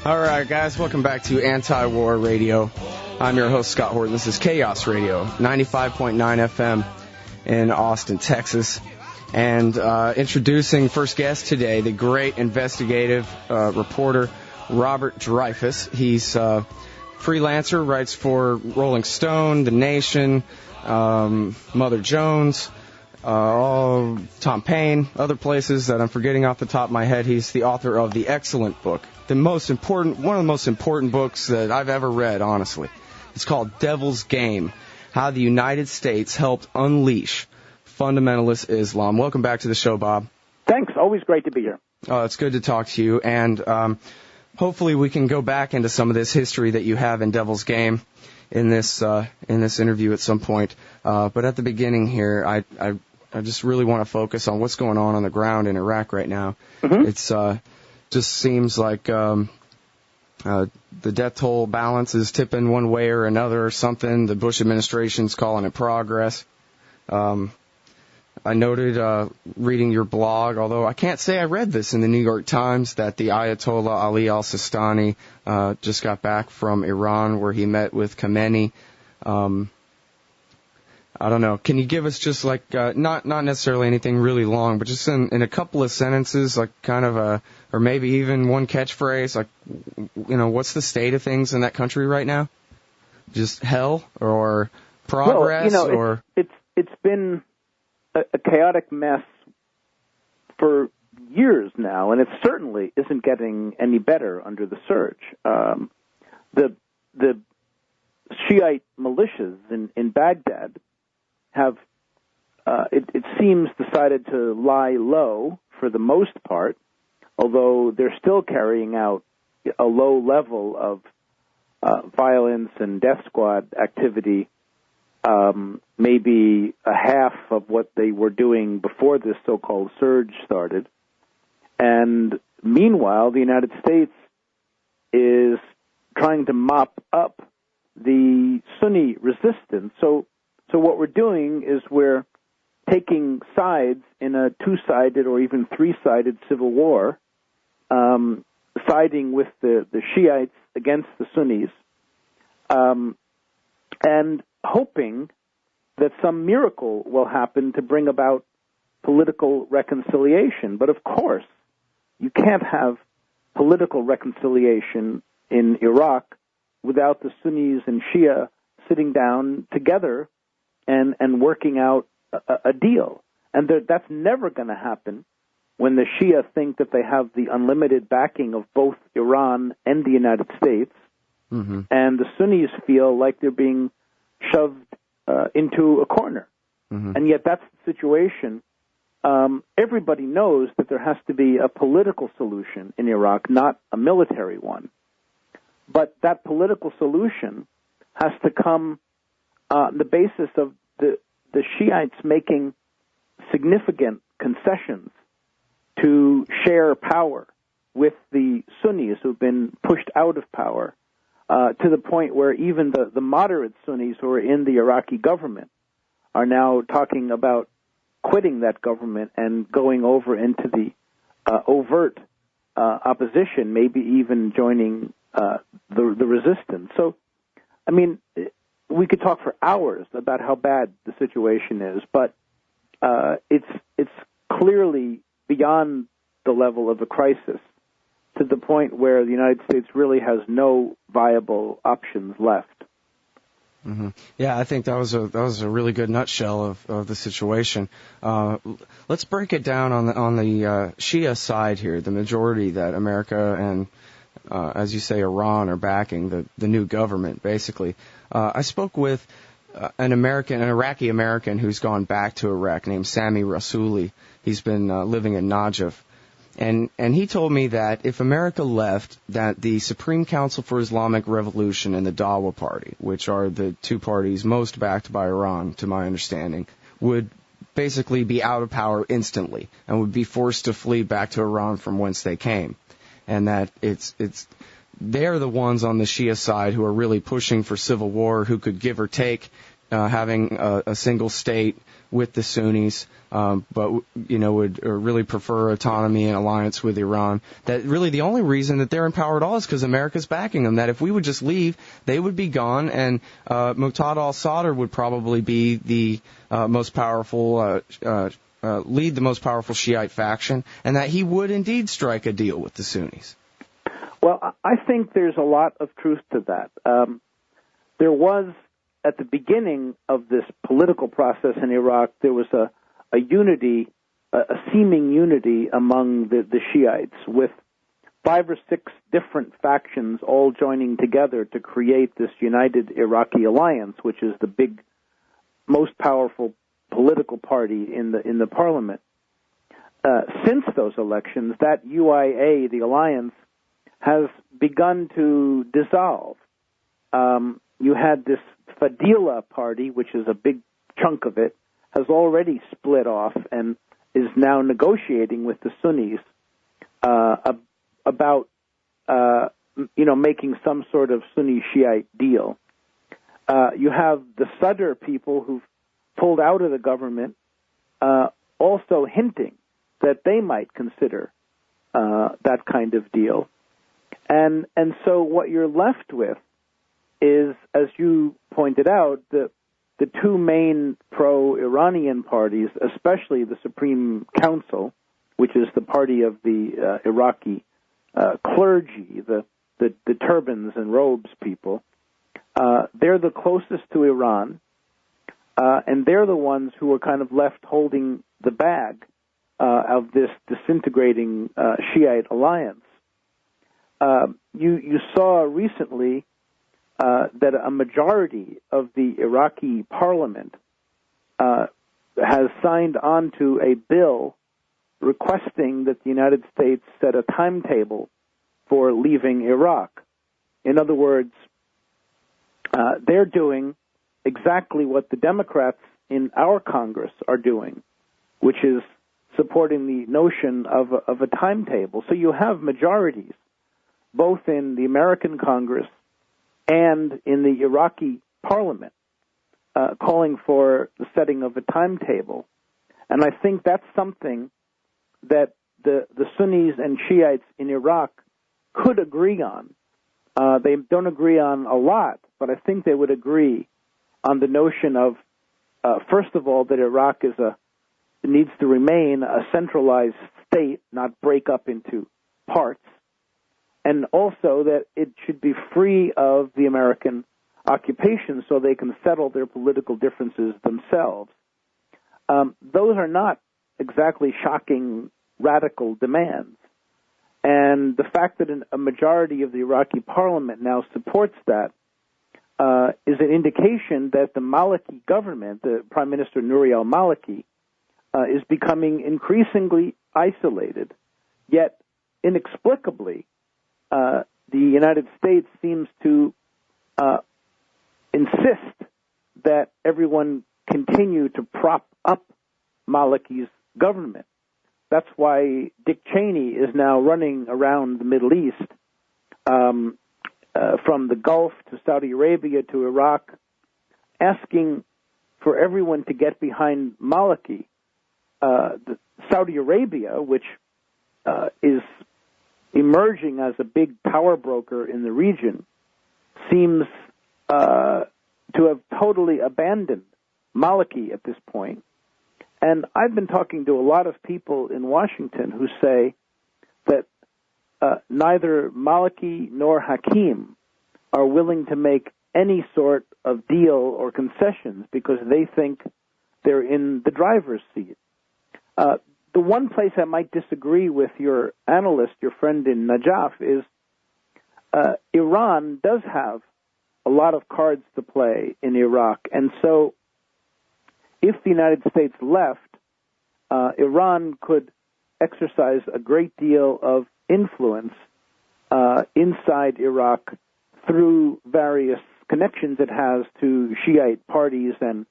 All right, guys, welcome back to Anti-War Radio. I'm your host, Scott Horton. This is Chaos Radio, 95.9 FM in Austin, Texas. And introducing first guest today, the great investigative reporter, Robert Dreyfuss. He's a freelancer, writes for Rolling Stone, The Nation, Mother Jones, Tom Paine, other places that I'm forgetting off the top of my head. He's the author of the excellent book, one of the most important books that I've ever read, honestly. It's called Devil's Game, How the United States Helped Unleash Fundamentalist Islam. Welcome back to the show, Bob. Thanks. Always great to be here. Oh, it's good to talk to you. And hopefully we can go back into some of this history that you have in Devil's Game in this interview at some point. But at the beginning here, I just really want to focus on what's going on the ground in Iraq right now. Mm-hmm. It's just seems like the death toll balance is tipping one way or another or something. The Bush administration's calling it progress. I noted reading your blog, although I can't say I read this in the New York Times, that the Ayatollah Ali al-Sistani just got back from Iran where he met with Khamenei. I don't know. Can you give us just like, not necessarily anything really long, but just in a couple of sentences, like kind of or maybe even one catchphrase, like, what's the state of things in that country right now? Just hell or progress? Well, it's been a chaotic mess for years now, and it certainly isn't getting any better under the surge. The Shiite militias in Baghdad have, it seems, decided to lie low for the most part, although they're still carrying out a low level of violence and death squad activity, maybe a half of what they were doing before this so-called surge started. And meanwhile, the United States is trying to mop up the Sunni resistance. So what we're doing is we're taking sides in a two-sided or even three-sided civil war, siding with the Shiites against the Sunnis, and hoping that some miracle will happen to bring about political reconciliation. But of course, you can't have political reconciliation in Iraq without the Sunnis and Shia sitting down together and working out a deal. And that's never going to happen when the Shia think that they have the unlimited backing of both Iran and the United States, mm-hmm. and the Sunnis feel like they're being shoved into a corner. Mm-hmm. And yet that's the situation. Everybody knows that there has to be a political solution in Iraq, not a military one. But that political solution has to come on the basis of the Shiites making significant concessions to share power with the Sunnis who've been pushed out of power, to the point where even the moderate Sunnis who are in the Iraqi government are now talking about quitting that government and going over into the overt opposition, maybe even joining the resistance. So, I mean, we could talk for hours about how bad the situation is, but it's clearly beyond the level of a crisis, to the point where the United States really has no viable options left. Mm-hmm. Yeah, I think that was a really good nutshell of the situation. Let's break it down on the Shia side here, the majority that America and, as you say, Iran are backing, the new government, basically. I spoke with an Iraqi American who's gone back to Iraq named Sami Rasuli. He's been living in Najaf. And he told me that if America left, that the Supreme Council for Islamic Revolution and the Dawa Party, which are the two parties most backed by Iran, to my understanding, would basically be out of power instantly and would be forced to flee back to Iran from whence they came. And that they're the ones on the Shia side who are really pushing for civil war, who could give or take having a single state with the Sunnis, but would really prefer autonomy and alliance with Iran. That really the only reason that they're in power at all is because America's backing them. That if we would just leave, they would be gone, and Muqtada al-Sadr would probably be the most powerful. Lead the most powerful Shiite faction, and that he would indeed strike a deal with the Sunnis. Well, I think there's a lot of truth to that. There was, at the beginning of this political process in Iraq, there was a unity, a seeming unity among the Shiites, with 5 or 6 different factions all joining together to create this United Iraqi Alliance, which is the big, most powerful political party in the parliament. Since those elections, that UIA, the alliance, has begun to dissolve. You had this Fadila party, which is a big chunk of it, has already split off and is now negotiating with the Sunnis about making some sort of Sunni Shiite deal. You have the Sadr people who've pulled out of the government, also hinting that they might consider that kind of deal. And so what you're left with is, as you pointed out, the 2 main pro-Iranian parties, especially the Supreme Council, which is the party of the Iraqi clergy, the turbans and robes people. They're the closest to Iran, and they're the ones who are kind of left holding the bag of this disintegrating Shiite alliance. You saw recently that a majority of the Iraqi parliament has signed on to a bill requesting that the United States set a timetable for leaving Iraq. In other words, they're doing exactly what the Democrats in our Congress are doing, which is supporting the notion of a timetable. So you have majorities, both in the American Congress and in the Iraqi parliament, calling for the setting of a timetable. And I think that's something that the Sunnis and Shiites in Iraq could agree on. They don't agree on a lot, but I think they would agree on the notion of, first of all, that Iraq needs to remain a centralized state, not break up into parts, and also that it should be free of the American occupation so they can settle their political differences themselves. Those are not exactly shocking, radical demands. And the fact that a majority of the Iraqi parliament now supports that is an indication that the Maliki government, the Prime Minister Nouri al-Maliki, is becoming increasingly isolated. Yet, inexplicably, the United States seems to insist that everyone continue to prop up Maliki's government. That's why Dick Cheney is now running around the Middle East, from the Gulf to Saudi Arabia to Iraq, asking for everyone to get behind Maliki. Saudi Arabia, which is emerging as a big power broker in the region, seems to have totally abandoned Maliki at this point. And I've been talking to a lot of people in Washington who say that neither Maliki nor Hakim are willing to make any sort of deal or concessions because they think they're in the driver's seat. The one place I might disagree with your analyst, your friend in Najaf, is Iran does have a lot of cards to play in Iraq. And so if the United States left, Iran could exercise a great deal of influence inside Iraq through various connections it has to Shiite parties and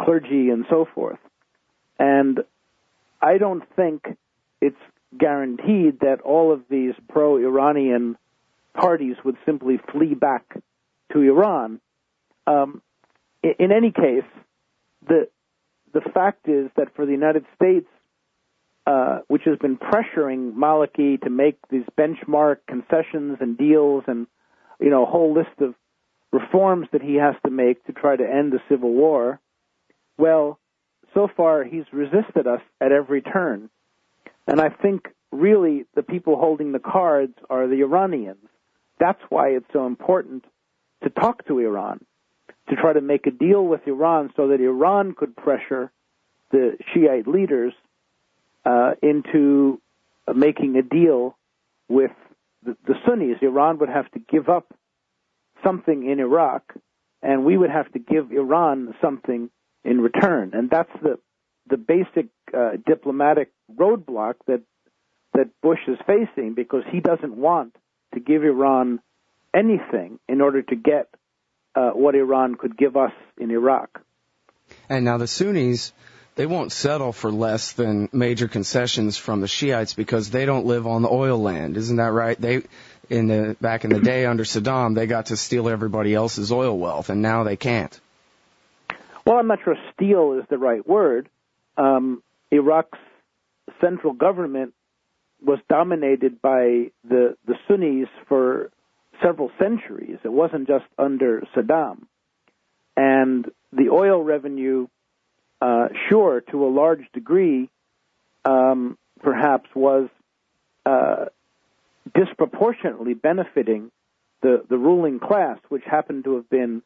clergy and so forth. And I don't think it's guaranteed that all of these pro-Iranian parties would simply flee back to Iran. In any case, the the fact is that for the United States, which has been pressuring Maliki to make these benchmark concessions and deals and, a whole list of reforms that he has to make to try to end the civil war, well, so far he's resisted us at every turn. And I think really the people holding the cards are the Iranians. That's why it's so important to talk to Iran, to try to make a deal with Iran so that Iran could pressure the Shiite leaders into making a deal with the Sunnis. Iran would have to give up something in Iraq, and we would have to give Iran something in return. And that's the basic diplomatic roadblock that Bush is facing, because he doesn't want to give Iran anything in order to get what Iran could give us in Iraq. And now the Sunnis, they won't settle for less than major concessions from the Shiites because they don't live on the oil land. Isn't that right? Back in the day under Saddam, they got to steal everybody else's oil wealth, and now they can't. Well, I'm not sure steal is the right word. Iraq's central government was dominated by the Sunnis for several centuries. It wasn't just under Saddam. And the oil revenue, sure, to a large degree, perhaps was disproportionately benefiting the ruling class, which happened to have been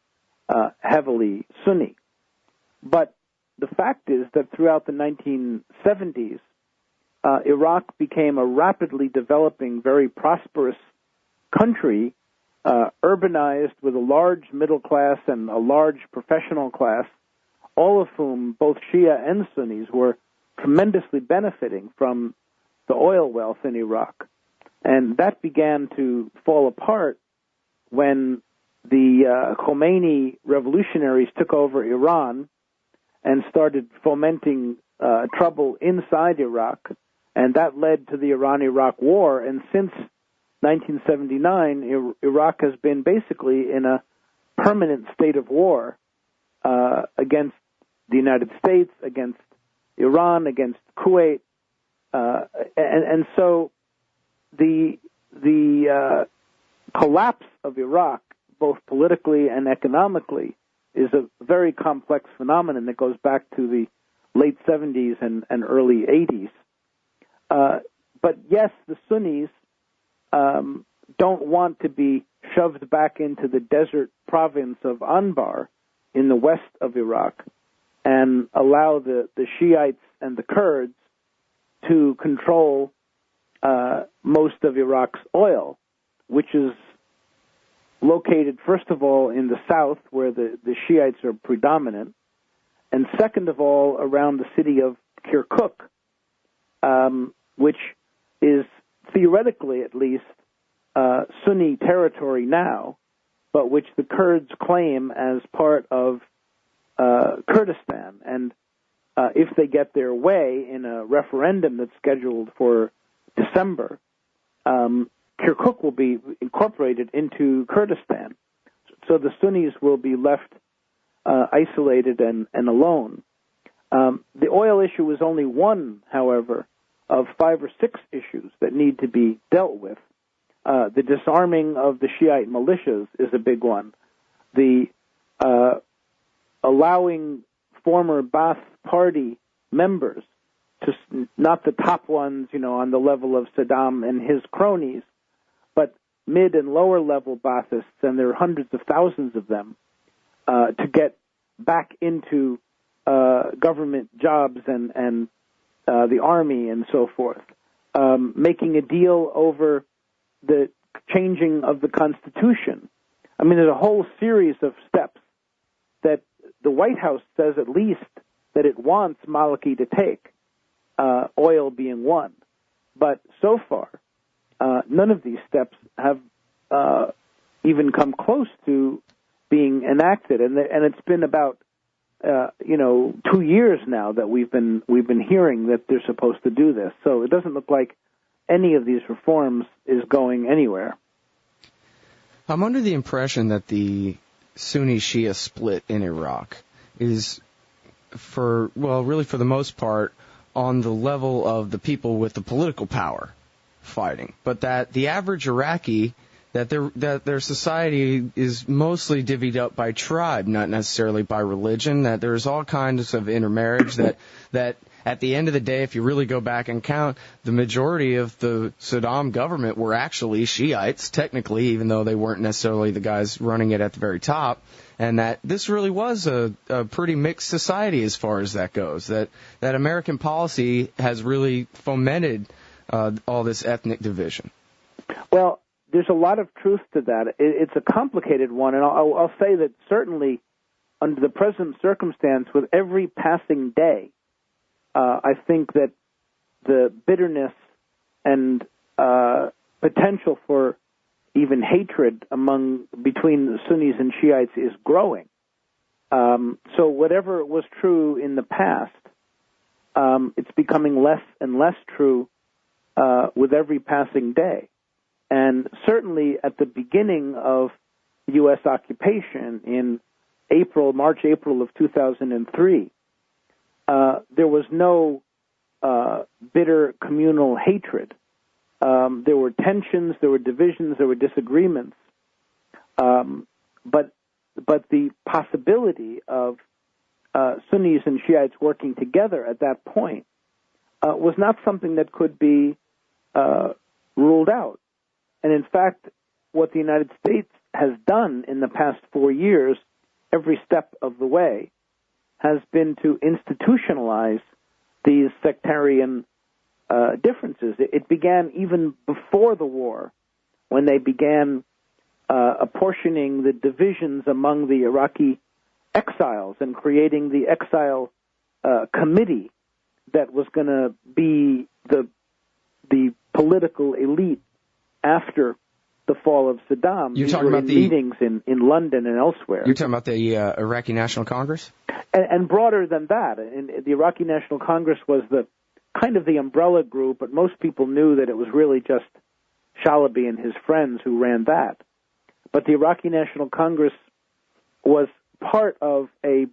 heavily Sunni. But the fact is that throughout the 1970s, Iraq became a rapidly developing, very prosperous country, urbanized with a large middle class and a large professional class, all of whom, both Shia and Sunnis, were tremendously benefiting from the oil wealth in Iraq. And that began to fall apart when the Khomeini revolutionaries took over Iran and started fomenting trouble inside Iraq, and that led to the Iran-Iraq War. And since 1979, Iraq has been basically in a permanent state of war against the United States, against Iran, against Kuwait, and so the collapse of Iraq, both politically and economically, is a very complex phenomenon that goes back to the late 70s and early 80s. But yes, the Sunnis don't want to be shoved back into the desert province of Anbar in the west of Iraq and allow the Shiites and the Kurds to control most of Iraq's oil, which is located, first of all, in the south, where the Shiites are predominant, and second of all, around the city of Kirkuk, which is, theoretically at least, Sunni territory now, but which the Kurds claim as part of Kurdistan. And if they get their way in a referendum that's scheduled for December, Kirkuk will be incorporated into Kurdistan. So the Sunnis will be left isolated and alone. The oil issue is only one, however, of 5 or 6 issues that need to be dealt with. The disarming of the Shiite militias is a big one. The allowing former Ba'ath Party members, not the top ones, on the level of Saddam and his cronies, but mid and lower level Ba'athists, and there are hundreds of thousands of them, to get back into government jobs and the army and so forth. Making a deal over the changing of the Constitution. I mean, there's a whole series of steps that the White House says at least that it wants Maliki to take, oil being one. But so far, none of these steps have even come close to being enacted, and it's been about 2 years now that we've been hearing that they're supposed to do this. So it doesn't look like any of these reforms is going anywhere. I'm under the impression that the Sunni-Shia split in Iraq is really for the most part, on the level of the people with the political power fighting, but that the average Iraqi, that their society is mostly divvied up by tribe, not necessarily by religion, that there's all kinds of intermarriage, that at the end of the day, if you really go back and count, the majority of the Saddam government were actually Shiites, technically, even though they weren't necessarily the guys running it at the very top, and that this really was a pretty mixed society as far as that goes, that American policy has really fomented all this ethnic division. Well, there's a lot of truth to that. It's a complicated one, and I'll say that certainly under the present circumstance, with every passing day, I think that the bitterness and potential for even hatred between the Sunnis and Shiites is growing. So whatever was true in the past, it's becoming less and less true with every passing day. And certainly at the beginning of U.S. occupation in March, April of 2003, there was no bitter communal hatred. There were tensions, there were divisions, there were disagreements. But the possibility of Sunnis and Shiites working together at that point was not something that could be ruled out. And in fact, what the United States has done in the past 4 years, every step of the way, has been to institutionalize these sectarian differences. It began even before the war, when they began apportioning the divisions among the Iraqi exiles and creating the exile committee that was going to be the political elite after the fall of Saddam. You're talking about the meetings in London and elsewhere. You're talking about the Iraqi National Congress? And broader than that. And the Iraqi National Congress was the kind of the umbrella group, but most people knew that it was really just Shalaby and his friends who ran that. But the Iraqi National Congress was part of a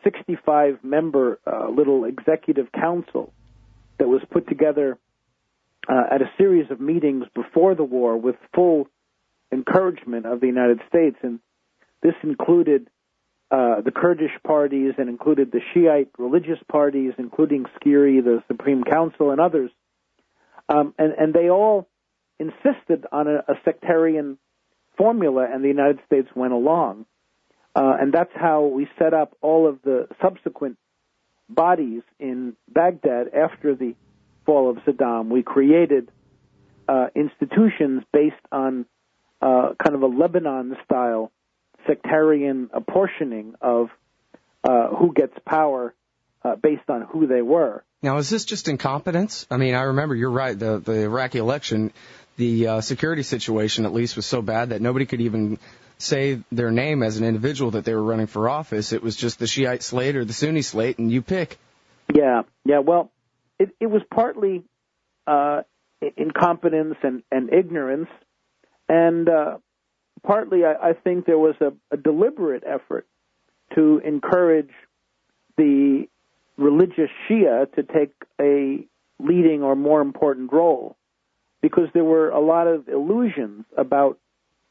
65-member little executive council that was put together at a series of meetings before the war with full encouragement of the United States. And this included the Kurdish parties and included the Shiite religious parties, including Skiri, the Supreme Council, and others. And they all insisted on a sectarian formula, and the United States went along. And that's how we set up all of the subsequent bodies in Baghdad after the fall of Saddam. We created institutions based on kind of a Lebanon-style sectarian apportioning of who gets power based on who they were. Now, is this just incompetence? I mean, I remember, you're right, the Iraqi election, the security situation at least was so bad that nobody could even say their name as an individual that they were running for office. It was just the Shiite slate or the Sunni slate, and you pick. Yeah. Well, it was partly incompetence and ignorance, and partly I think there was a deliberate effort to encourage the religious Shia to take a leading or more important role, because there were a lot of illusions about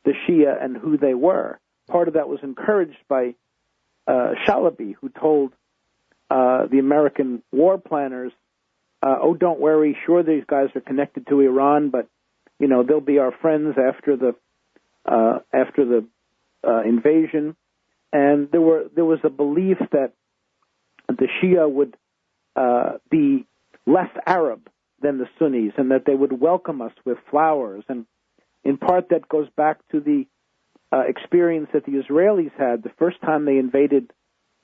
the Shia and who they were. Part of that was encouraged by Shalaby, who told the American war planners, "Oh, don't worry. Sure, these guys are connected to Iran, but they'll be our friends after the invasion." And there was a belief that the Shia would be less Arab than the Sunnis, and that they would welcome us with flowers. And in part, that goes back to the experience that the Israelis had the first time they invaded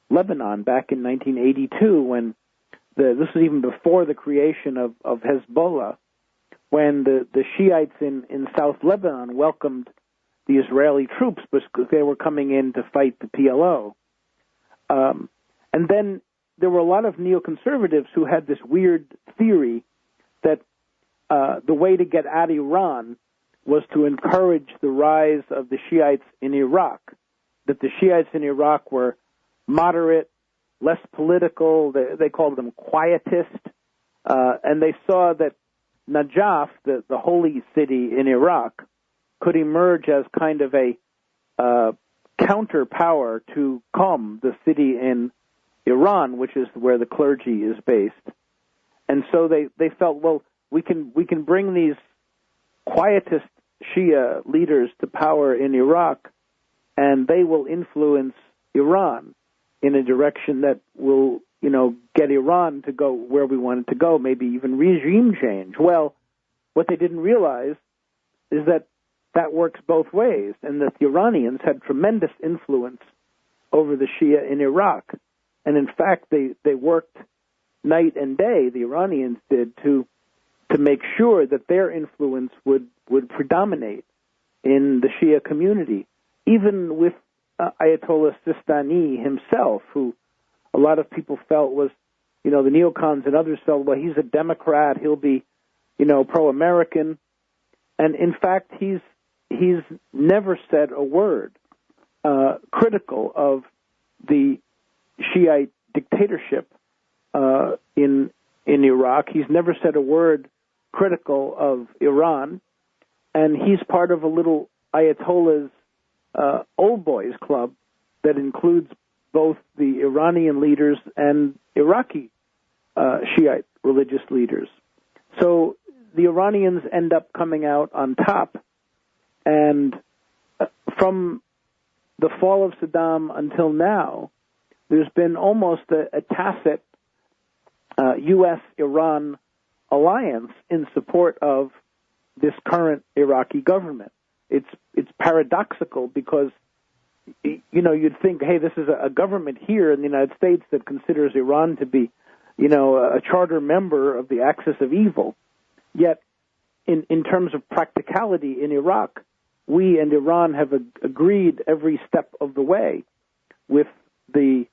Lebanon back in 1982, when this was even before the creation of Hezbollah, when the Shiites in South Lebanon welcomed the Israeli troops because they were coming in to fight the PLO. And then there were a lot of neoconservatives who had this weird theory that the way to get at Iran was to encourage the rise of the Shiites in Iraq, that the Shiites in Iraq were moderate, less political. They called them quietist. And they saw that Najaf, the holy city in Iraq, could emerge as kind of a counter power to Qom, the city in Iran, which is where the clergy is based. And so they felt, well, we can bring these quietist Shia leaders to power in Iraq, and they will influence Iran in a direction that will, get Iran to go where we want it to go, maybe even regime change. Well, what they didn't realize is that works both ways, and that the Iranians had tremendous influence over the Shia in Iraq. And in fact, they worked night and day, the Iranians did, to make sure that their influence would predominate in the Shia community, even with Ayatollah Sistani himself, who a lot of people felt was, the neocons and others felt, well, he's a Democrat, he'll be, pro-American. And in fact, he's never said a word critical of the Shiite dictatorship in Iraq. He's never said a word critical of Iran, and he's part of a little Ayatollah's old boys club that includes both the Iranian leaders and Iraqi Shiite religious leaders. So the Iranians end up coming out on top, and from the fall of Saddam until now, there's been almost a tacit U.S.-Iran alliance in support of this current Iraqi government. It's paradoxical because, you'd think, hey, this is a government here in the United States that considers Iran to be, a charter member of the axis of evil. Yet, in terms of practicality in Iraq, we and Iran have agreed every step of the way with the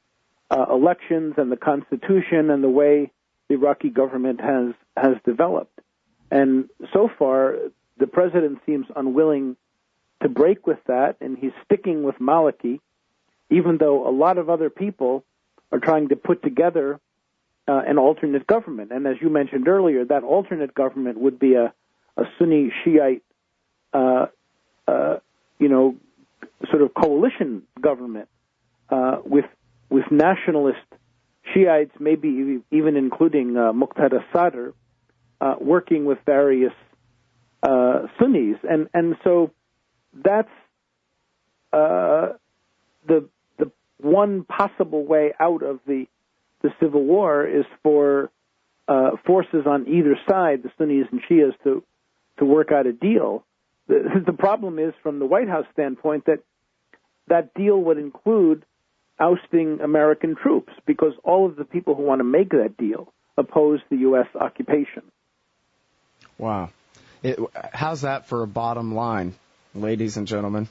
elections and the constitution and the way the Iraqi government has developed. And so far, the president seems unwilling to break with that, and he's sticking with Maliki, even though a lot of other people are trying to put together an alternate government. And as you mentioned earlier, that alternate government would be a Sunni Shiite, sort of coalition government with nationalist Shiites, maybe even including Muqtada Sadr, working with various Sunnis, and so that's the one possible way out of the civil war is for forces on either side, the Sunnis and Shias, to work out a deal. The problem is, from the White House standpoint, that deal would include ousting American troops, because all of the people who want to make that deal oppose the U.S. occupation. Wow. How's that for a bottom line, ladies and gentlemen?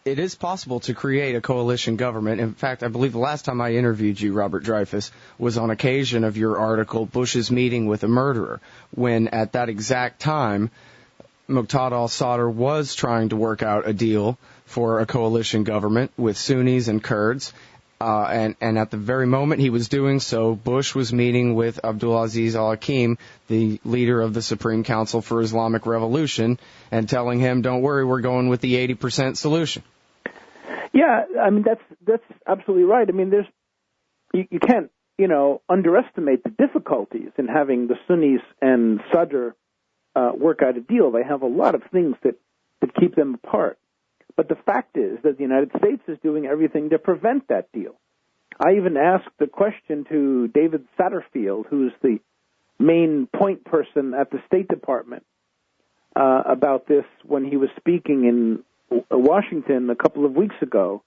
It is possible to create a coalition government. In fact, I believe the last time I interviewed you, Robert Dreyfuss, was on occasion of your article, Bush's Meeting with a Murderer, when at that exact time, Muqtada al-Sadr was trying to work out a deal for a coalition government with Sunnis and Kurds. And at the very moment he was doing so, Bush was meeting with Abdulaziz al-Hakim, the leader of the Supreme Council for Islamic Revolution, and telling him, don't worry, we're going with the 80% solution. Yeah, I mean, that's absolutely right. I mean, you can't, underestimate the difficulties in having the Sunnis and Sadr work out a deal. They have a lot of things that keep them apart. But the fact is that the United States is doing everything to prevent that deal. I even asked the question to David Satterfield, who's the main point person at the State Department, about this when he was speaking in Washington a couple of weeks ago.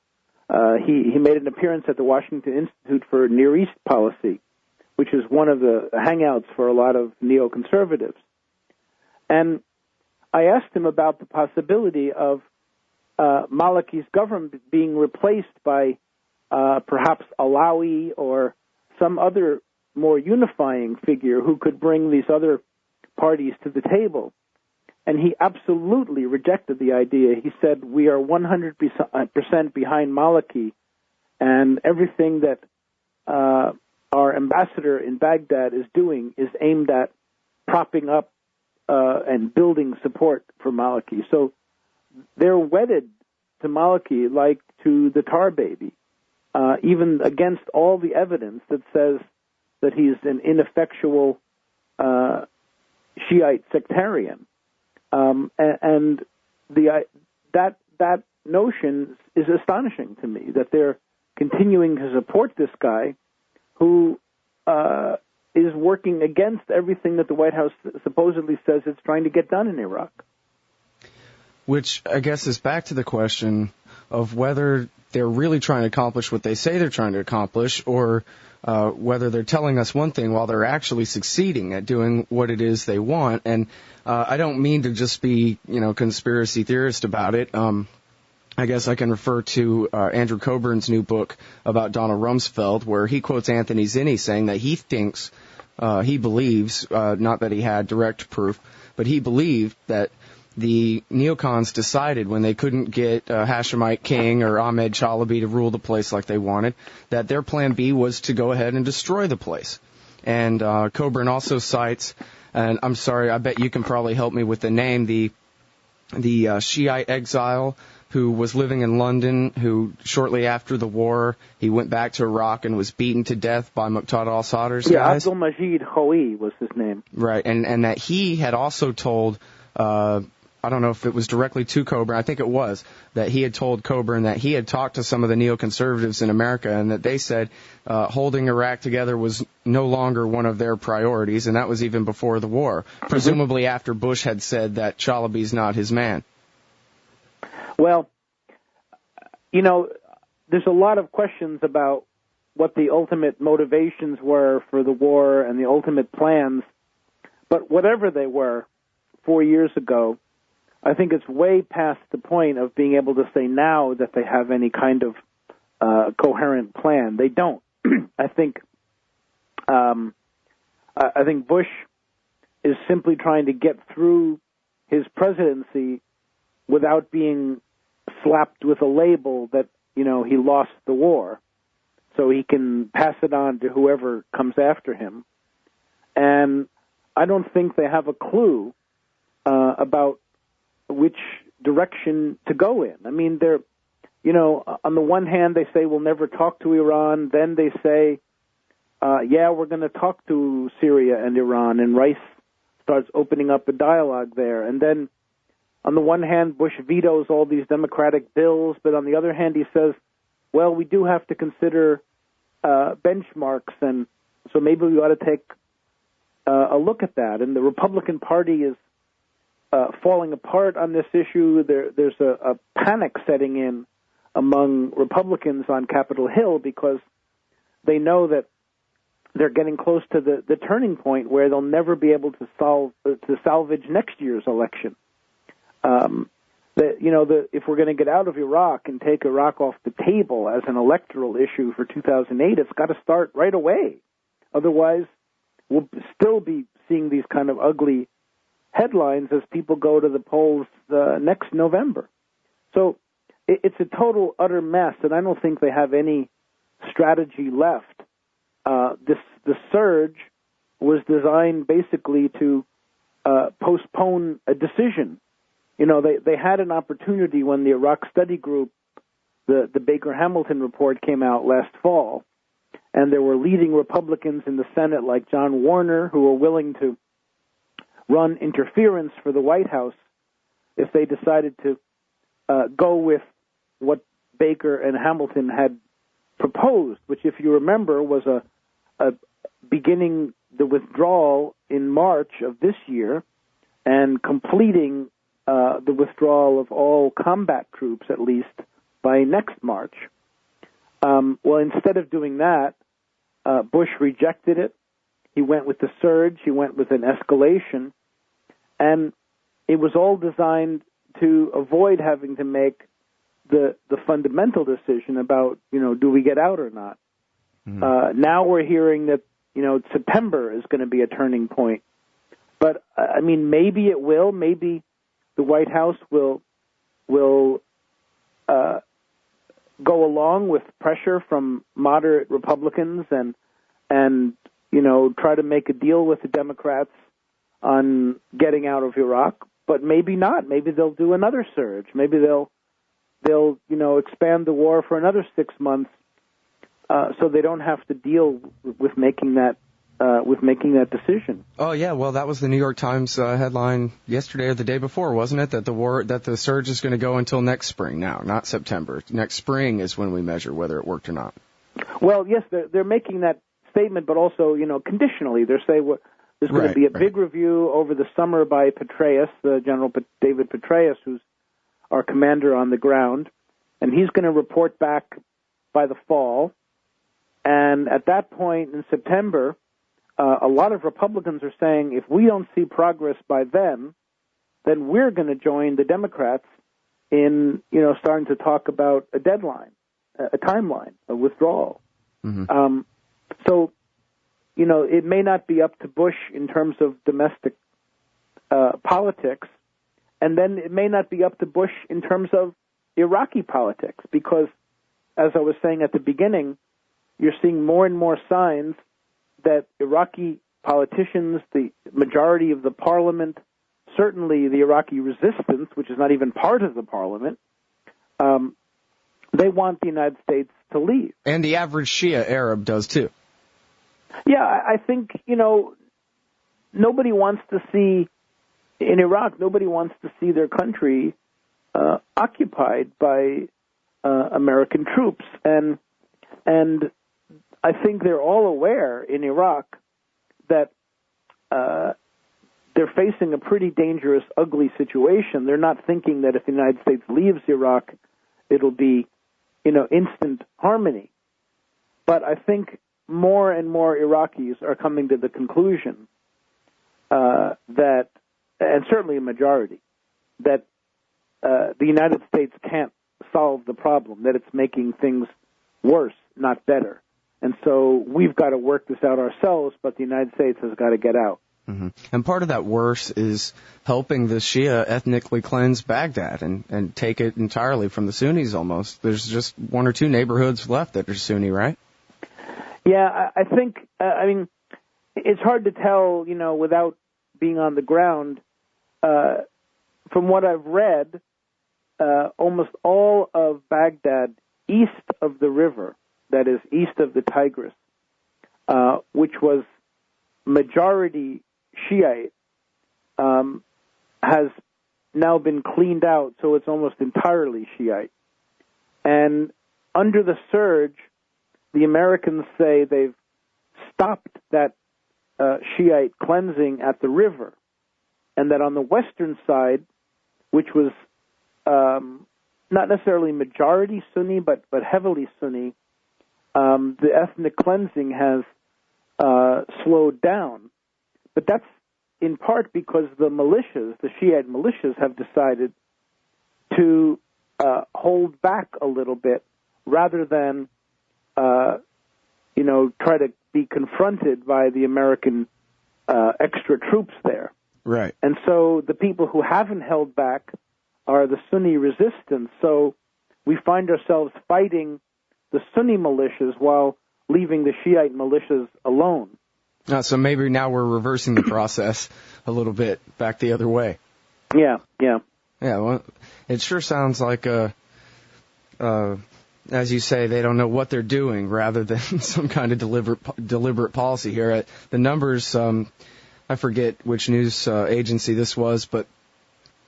He made an appearance at the Washington Institute for Near East Policy, which is one of the hangouts for a lot of neoconservatives. And I asked him about the possibility of Maliki's government being replaced by perhaps Alawi or some other more unifying figure who could bring these other parties to the table. And he absolutely rejected the idea. He said, we are 100% behind Maliki, and everything that our ambassador in Baghdad is doing is aimed at propping up and building support for Maliki. So they're wedded to Maliki like to the tar baby, even against all the evidence that says that he's an ineffectual Shiite sectarian. And that notion is astonishing to me, that they're continuing to support this guy who is working against everything that the White House supposedly says it's trying to get done in Iraq. Which I guess is back to the question of whether they're really trying to accomplish what they say they're trying to accomplish, or whether they're telling us one thing while they're actually succeeding at doing what it is they want. And I don't mean to just be, conspiracy theorist about it. I guess I can refer to Andrew Coburn's new book about Donald Rumsfeld, where he quotes Anthony Zinni saying that he thinks, he believes, not that he had direct proof, but he believed that the neocons decided when they couldn't get Hashemite King or Ahmed Chalabi to rule the place like they wanted, that their plan B was to go ahead and destroy the place. And Coburn also cites, and I'm sorry, I bet you can probably help me with the name, the Shiite exile who was living in London, who shortly after the war, he went back to Iraq and was beaten to death by Muqtada al-Sadr's guys. Abdul Majid Khoei was his name. Right, and that he had also told, I don't know if it was directly to Coburn, I think it was, that he had told Coburn that he had talked to some of the neoconservatives in America and that they said holding Iraq together was no longer one of their priorities, and that was even before the war, presumably after Bush had said that Chalabi's not his man. Well, there's a lot of questions about what the ultimate motivations were for the war and the ultimate plans, but whatever they were 4 years ago, I think it's way past the point of being able to say now that they have any kind of coherent plan. They don't. I think Bush is simply trying to get through his presidency without being slapped with a label that, he lost the war, so he can pass it on to whoever comes after him. And I don't think they have a clue about which direction to go in. I mean, they're, on the one hand, they say we'll never talk to Iran. Then they say, we're going to talk to Syria and Iran. And Rice starts opening up a dialogue there. And then, on the one hand, Bush vetoes all these Democratic bills. But on the other hand, he says, well, we do have to consider benchmarks. And so maybe we ought to take a look at that. And the Republican Party is falling apart on this issue. There's a panic setting in among Republicans on Capitol Hill because they know that they're getting close to the turning point where they'll never be able to salvage next year's election. If we're going to get out of Iraq and take Iraq off the table as an electoral issue for 2008, it's got to start right away. Otherwise, we'll still be seeing these kind of ugly headlines as people go to the polls next November. So it's a total, utter mess, and I don't think they have any strategy left. The surge was designed basically to postpone a decision. They had an opportunity when the Iraq Study Group, the Baker-Hamilton report came out last fall, and there were leading Republicans in the Senate like John Warner who were willing to run interference for the White House if they decided to go with what Baker and Hamilton had proposed, which, if you remember, was a beginning the withdrawal in March of this year and completing the withdrawal of all combat troops, at least, by next March. Well, instead of doing that, Bush rejected it. He went with the surge. He went with an escalation. And it was all designed to avoid having to make the fundamental decision about, do we get out or not? Mm-hmm. Now we're hearing that, September is going to be a turning point. But, maybe it will. Maybe the White House will go along with pressure from moderate Republicans and try to make a deal with the Democrats on getting out of Iraq, but maybe not. Maybe they'll do another surge. Maybe they'll expand the war for another 6 months, so they don't have to deal with making that decision. Oh yeah, well that was the New York Times headline yesterday or the day before, wasn't it? That the surge is going to go until next spring now, not September. Next spring is when we measure whether it worked or not. Well, yes, they're making that statement, but also conditionally. They're saying there's going to be a big review over the summer by Petraeus, General David Petraeus, who's our commander on the ground, and he's going to report back by the fall. And at that point in September, a lot of Republicans are saying if we don't see progress by then we're going to join the Democrats in starting to talk about a deadline, a timeline, a withdrawal. Mm-hmm. So it may not be up to Bush in terms of domestic politics, and then it may not be up to Bush in terms of Iraqi politics, because, as I was saying at the beginning, you're seeing more and more signs that Iraqi politicians, the majority of the parliament, certainly the Iraqi resistance, which is not even part of the parliament, they want the United States to leave. And the average Shia Arab does too. Yeah, I think, nobody wants to see, in Iraq, nobody wants to see their country occupied by American troops. And I think they're all aware in Iraq that they're facing a pretty dangerous, ugly situation. They're not thinking that if the United States leaves Iraq, it'll be, instant harmony. But I think more and more Iraqis are coming to the conclusion that, and certainly a majority, that the United States can't solve the problem, that it's making things worse, not better. And so we've got to work this out ourselves, but the United States has got to get out. Mm-hmm. And part of that worse is helping the Shia ethnically cleanse Baghdad and take it entirely from the Sunnis almost. There's just one or two neighborhoods left that are Sunni, right? Yeah, I think, it's hard to tell, without being on the ground. From what I've read, almost all of Baghdad east of the river, that is east of the Tigris, which was majority Shiite, has now been cleaned out, so it's almost entirely Shiite. And under the surge, the Americans say they've stopped that Shiite cleansing at the river, and that on the western side, which was not necessarily majority Sunni, but heavily Sunni, the ethnic cleansing has slowed down. But that's in part because the militias, the Shiite militias, have decided to hold back a little bit rather than try to be confronted by the American extra troops there. Right. And so the people who haven't held back are the Sunni resistance. So we find ourselves fighting the Sunni militias while leaving the Shiite militias alone. So maybe now we're reversing the process a little bit back the other way. Yeah. Yeah, well, it sure sounds like as you say, they don't know what they're doing rather than some kind of deliberate policy here. The numbers, I forget which news agency this was, but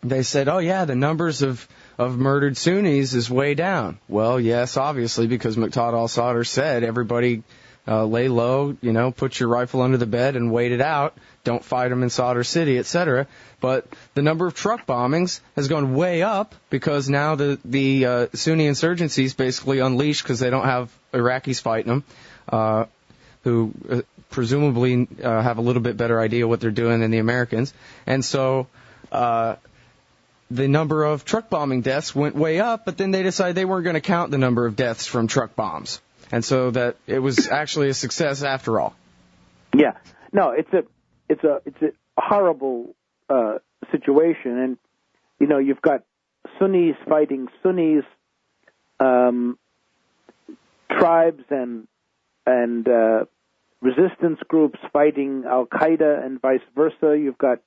they said, oh yeah, the numbers of murdered Sunnis is way down. Well, yes, obviously, because Muqtada al-Sadr said everybody lay low, put your rifle under the bed and wait it out. Don't fight them in Sadr City, etc. But the number of truck bombings has gone way up because now the Sunni insurgency is basically unleashed because they don't have Iraqis fighting them, who presumably have a little bit better idea what they're doing than the Americans. And so the number of truck bombing deaths went way up, but then they decided they weren't going to count the number of deaths from truck bombs. And so that it was actually a success after all. Yeah. No, it's a horrible situation, and you've got Sunnis fighting Sunnis, tribes and resistance groups fighting Al-Qaeda and vice versa. You've got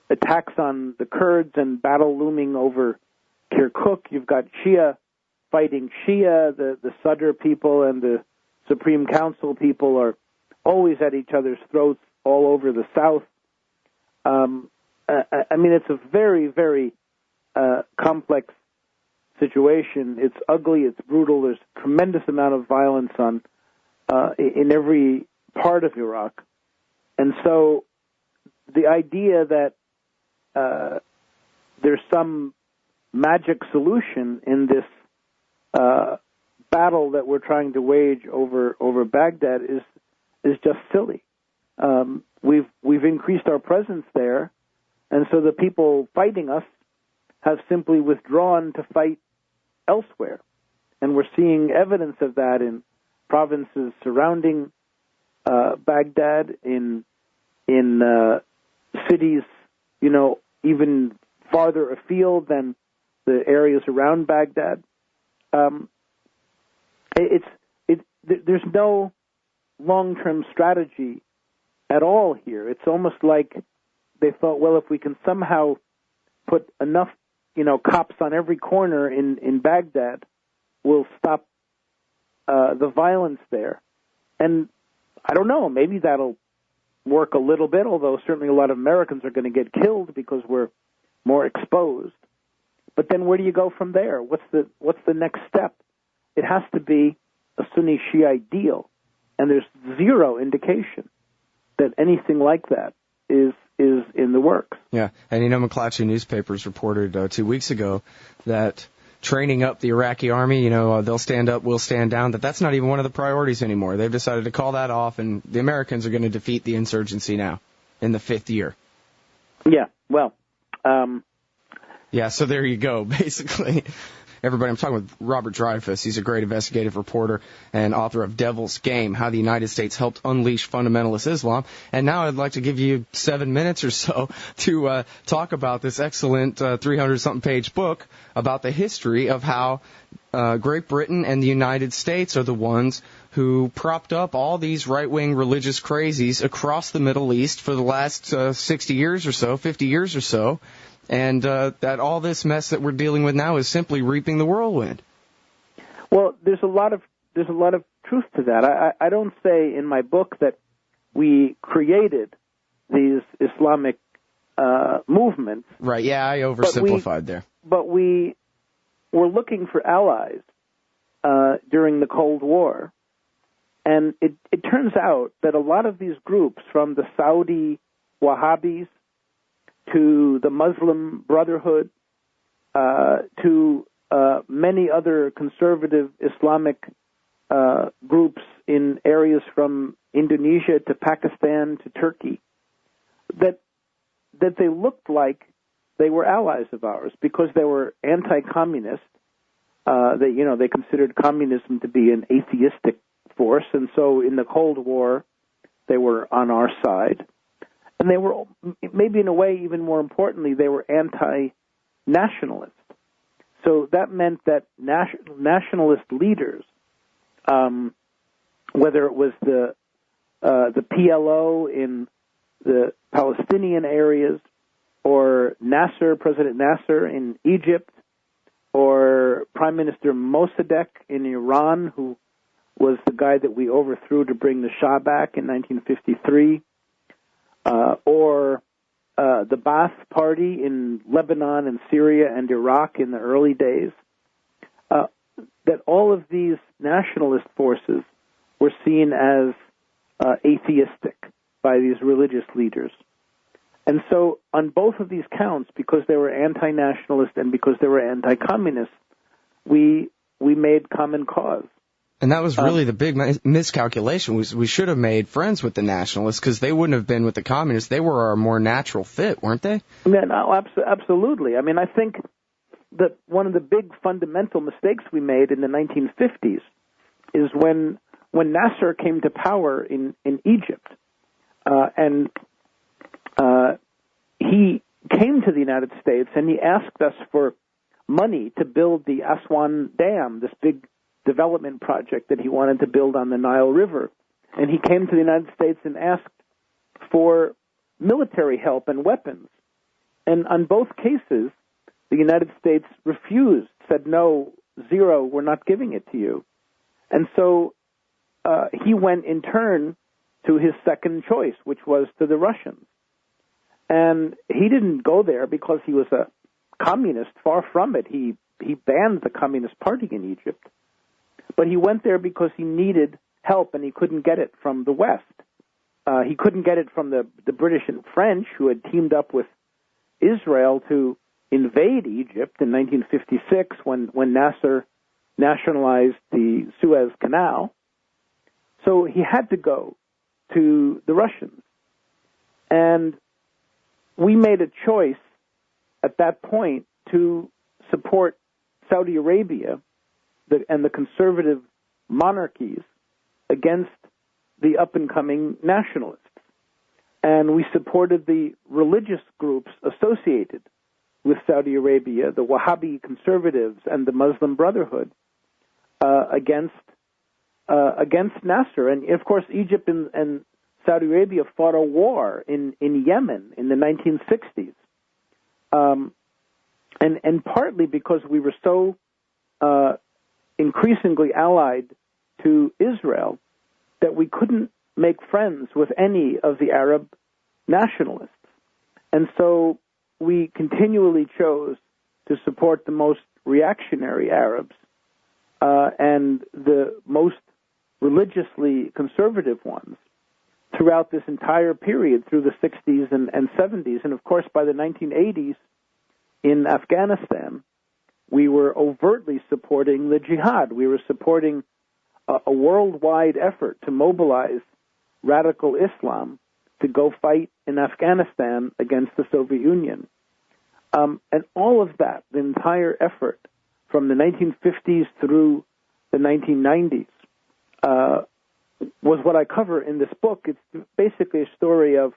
attacks on the Kurds and battle looming over Kirkuk. You've got Shia fighting Shia. The Sadr people and the Supreme Council people are always at each other's throats all over the South. I mean, it's a very, very complex situation. It's ugly. It's brutal. There's a tremendous amount of violence in every part of Iraq. And so the idea that there's some magic solution in this battle that we're trying to wage over Baghdad is just silly. We've increased our presence there, and so the people fighting us have simply withdrawn to fight elsewhere. And we're seeing evidence of that in provinces surrounding Baghdad, in cities, even farther afield than the areas around Baghdad. There's no long-term strategy at all here. It's almost like they thought, well, if we can somehow put enough, cops on every corner in Baghdad, we'll stop the violence there. And I don't know, maybe that'll work a little bit, although certainly a lot of Americans are going to get killed because we're more exposed. But then where do you go from there? What's the next step? It has to be a Sunni Shiite deal, and there's zero indication that anything like that is in the works. Yeah, and McClatchy newspapers reported 2 weeks ago that training up the Iraqi army, they'll stand up, we'll stand down, that's not even one of the priorities anymore. They've decided to call that off, and the Americans are going to defeat the insurgency now in the 5th year. Yeah, well. Yeah, so there you go, basically. Everybody, I'm talking with Robert Dreyfuss. He's a great investigative reporter and author of Devil's Game, How the United States Helped Unleash Fundamentalist Islam. And now I'd like to give you 7 minutes or so to talk about this excellent 300-something page book about the history of how Great Britain and the United States are the ones who propped up all these right-wing religious crazies across the Middle East for the last 60 years or so, 50 years or so. And that all this mess that we're dealing with now is simply reaping the whirlwind. Well, there's a lot of truth to that. I don't say in my book that we created these Islamic movements. Right. Yeah, I oversimplified there. But we were looking for allies during the Cold War, and it turns out that a lot of these groups, from the Saudi Wahhabis to the Muslim Brotherhood, to many other conservative Islamic groups in areas from Indonesia to Pakistan to Turkey, that they looked like they were allies of ours because they were anti-communist. They considered communism to be an atheistic force, and so in the Cold War, they were on our side. And they were, maybe in a way, even more importantly, they were anti-nationalist. So that meant that nationalist leaders, whether it was the PLO in the Palestinian areas, or President Nasser in Egypt, or Prime Minister Mossadegh in Iran, who was the guy that we overthrew to bring the Shah back in 1953, or the Ba'ath Party in Lebanon and Syria and Iraq in the early days, that all of these nationalist forces were seen as atheistic by these religious leaders. And so on both of these counts, because they were anti-nationalist and because they were anti-communist, we made common cause. And that was really the big miscalculation. We should have made friends with the nationalists because they wouldn't have been with the communists. They were our more natural fit, weren't they? Yeah, no, absolutely. I mean, I think that one of the big fundamental mistakes we made in the 1950s is when Nasser came to power in Egypt, and he came to the United States and he asked us for money to build the Aswan Dam, this big development project that he wanted to build on the Nile River. And he came to the United States and asked for military help and weapons. And on both cases, the United States refused, said, no, zero, we're not giving it to you. And so he went in turn to his second choice, which was to the Russians. And he didn't go there because he was a communist. Far from it. He banned the Communist Party in Egypt. But he went there because he needed help, and he couldn't get it from the West. He couldn't get it from the British and French, who had teamed up with Israel to invade Egypt in 1956 when Nasser nationalized the Suez Canal. So he had to go to the Russians. And we made a choice at that point to support Saudi Arabia and the conservative monarchies against the up-and-coming nationalists. And we supported the religious groups associated with Saudi Arabia, the Wahhabi conservatives and the Muslim Brotherhood, against Nasser. And, of course, Egypt and Saudi Arabia fought a war in Yemen in the 1960s. And partly because we were so increasingly allied to Israel that we couldn't make friends with any of the Arab nationalists. And so we continually chose to support the most reactionary Arabs and the most religiously conservative ones throughout this entire period, through the 60s and 70s. And, of course, by the 1980s in Afghanistan, we were overtly supporting the jihad. We were supporting a worldwide effort to mobilize radical Islam to go fight in Afghanistan against the Soviet Union. And all of that, the entire effort from the 1950s through the 1990s, was what I cover in this book. It's basically a story of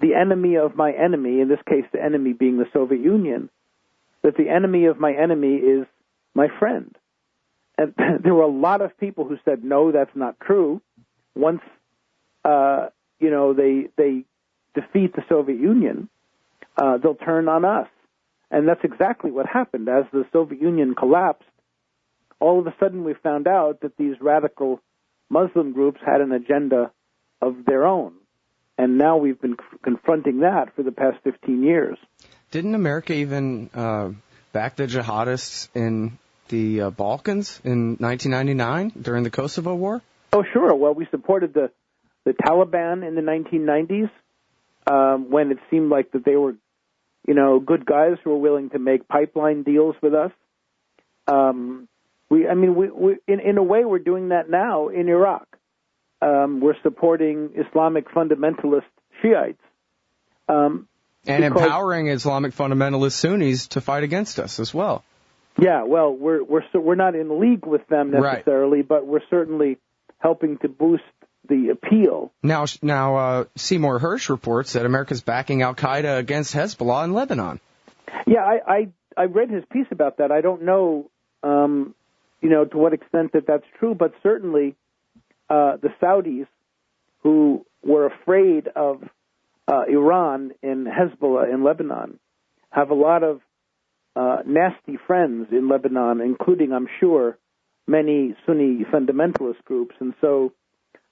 the enemy of my enemy, in this case the enemy being the Soviet Union, that the enemy of my enemy is my friend. And there were a lot of people who said, no, that's not true. Once, they defeat the Soviet Union, they'll turn on us. And that's exactly what happened. As the Soviet Union collapsed, all of a sudden we found out that these radical Muslim groups had an agenda of their own. And now we've been confronting that for the past 15 years. Didn't America even back the jihadists in the Balkans in 1999 during the Kosovo War? Oh, sure. Well, we supported the Taliban in the 1990s when it seemed like that they were, good guys who were willing to make pipeline deals with us. We in a way, we're doing that now in Iraq. We're supporting Islamic fundamentalist Shiites. And empowering Islamic fundamentalist Sunnis to fight against us as well. Yeah, well, we're not in league with them necessarily, right, but we're certainly helping to boost the appeal. Now, Seymour Hersh reports that America's backing Al-Qaeda against Hezbollah in Lebanon. Yeah, I read his piece about that. I don't know, to what extent that's true, but certainly the Saudis, who were afraid of Iran and Hezbollah in Lebanon, have a lot of nasty friends in Lebanon, including, I'm sure, many Sunni fundamentalist groups. And so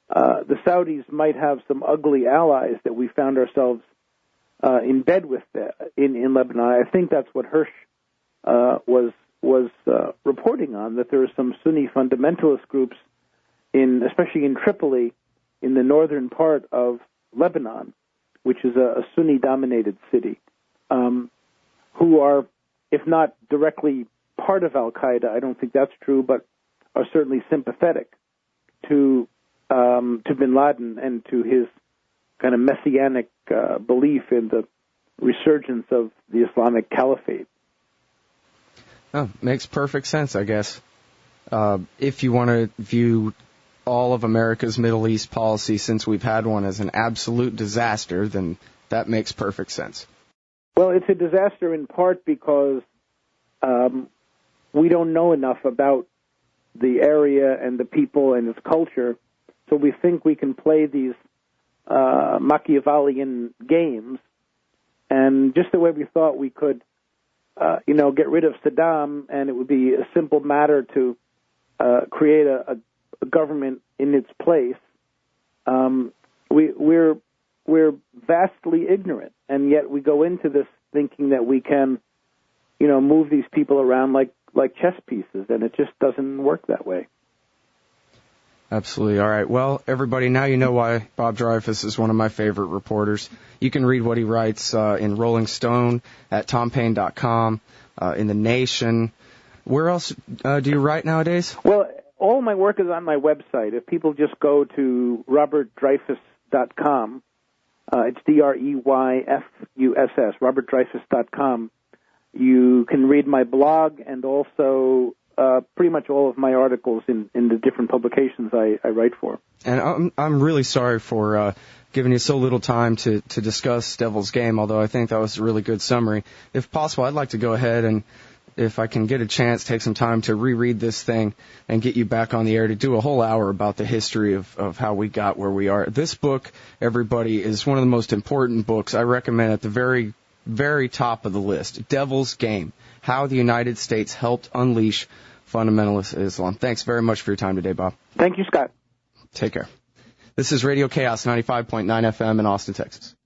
the Saudis might have some ugly allies that we found ourselves in bed with in Lebanon. I think that's what Hersh was reporting on, that there are some Sunni fundamentalist groups, especially in Tripoli, in the northern part of Lebanon, which is a Sunni-dominated city, who are, if not directly part of Al-Qaeda, I don't think that's true, but are certainly sympathetic to bin Laden and to his kind of messianic belief in the resurgence of the Islamic Caliphate. Oh, makes perfect sense, I guess. If you want to view all of America's Middle East policy since we've had one as an absolute disaster, then that makes perfect sense. Well, it's a disaster in part because we don't know enough about the area and the people and its culture. So we think we can play these Machiavellian games, and just the way we thought we could, get rid of Saddam, and it would be a simple matter to create a government in its place. We're vastly ignorant, and yet we go into this thinking that we can, move these people around like chess pieces, and it just doesn't work that way. Absolutely. All right. Well, everybody, now you know why Bob Dreyfuss is one of my favorite reporters. You can read what he writes in Rolling Stone, at tompaine.com, in The Nation. Where else do you write nowadays? Well, all my work is on my website. If people just go to robertdreyfuss.com, it's DREYFUSS, robertdreyfuss.com, you can read my blog and also pretty much all of my articles in the different publications I write for. And I'm really sorry for giving you so little time to discuss Devil's Game, although I think that was a really good summary. If possible, I'd like to go ahead and, if I can get a chance, take some time to reread this thing and get you back on the air to do a whole hour about the history of how we got where we are. This book, everybody, is one of the most important books. I recommend at the very, very top of the list, Devil's Game, How the United States Helped Unleash Fundamentalist Islam. Thanks very much for your time today, Bob. Thank you, Scott. Take care. This is Radio Chaos 95.9 FM in Austin, Texas.